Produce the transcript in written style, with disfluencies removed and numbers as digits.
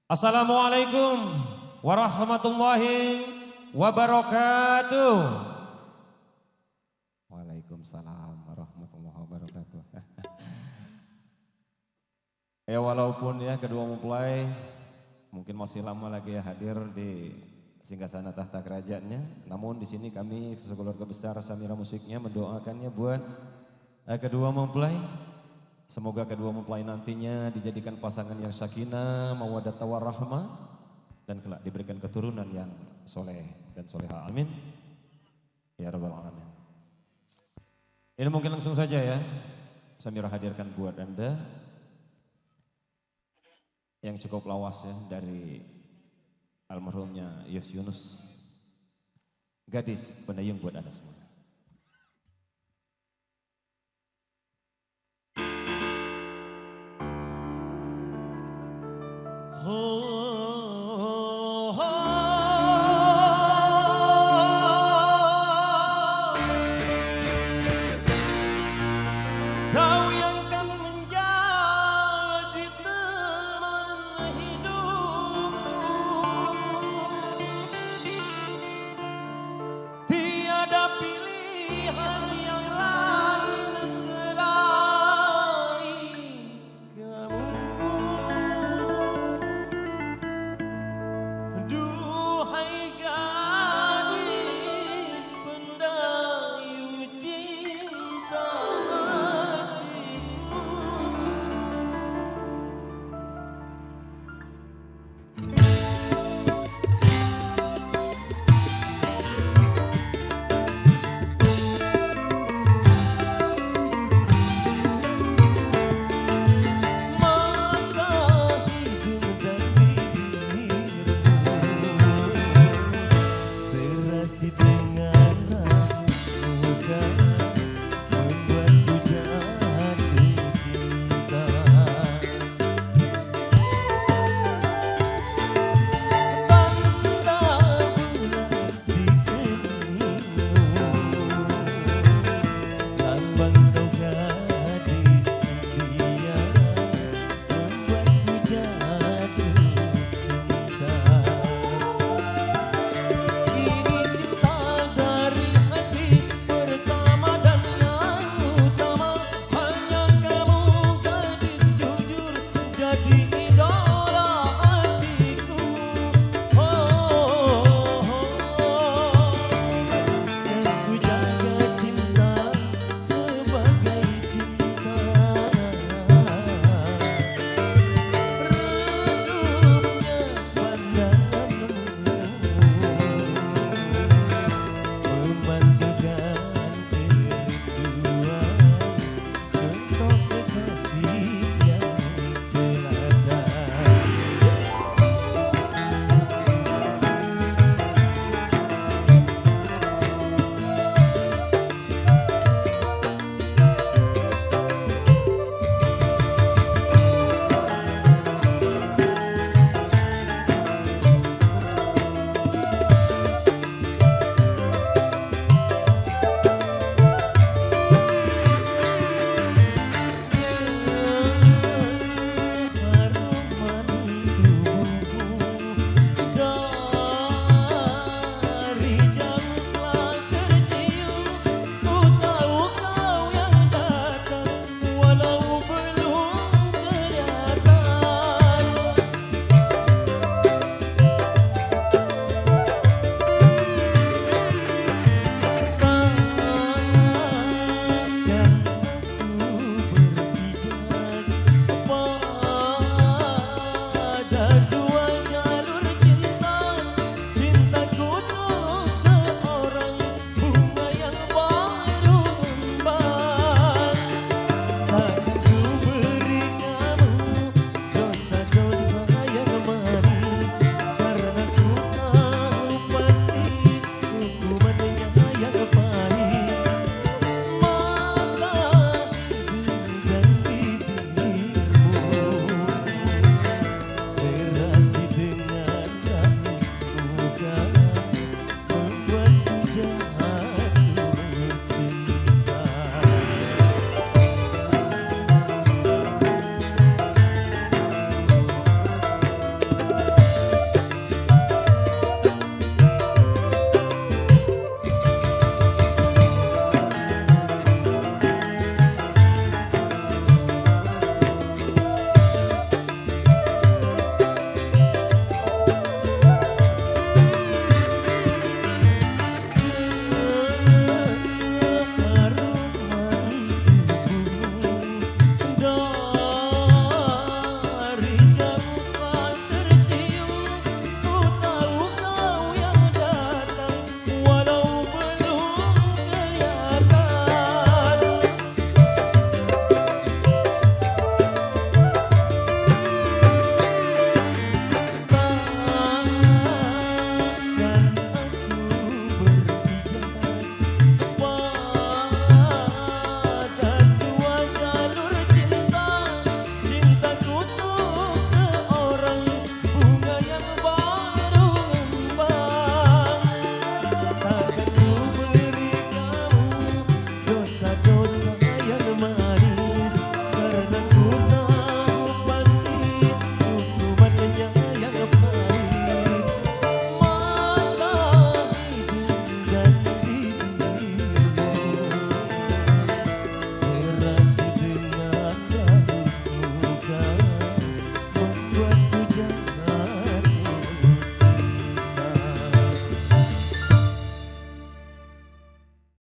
Assalamualaikum warahmatullahi wabarakatuh. Waalaikumsalam warahmatullahi wabarakatuh. Ya walaupun ya kedua mempelai mungkin masih lama lagi ya hadir di singgasana tahta kerajaannya, namun di sini kami sekeluarga besar Samira Musiknya mendoakannya buat kedua mempelai. Semoga kedua mempelai nantinya dijadikan pasangan yang sakinah, mawaddah warahmah, dan kelak diberikan keturunan yang soleh dan soleha. Amin. Ya Rabbal Alamin. Ini mungkin langsung saja ya, Samira hadirkan buat Anda yang cukup lawas ya dari almarhumnya Yus Yunus. Gadis Pendayung buat Anda semua. Oh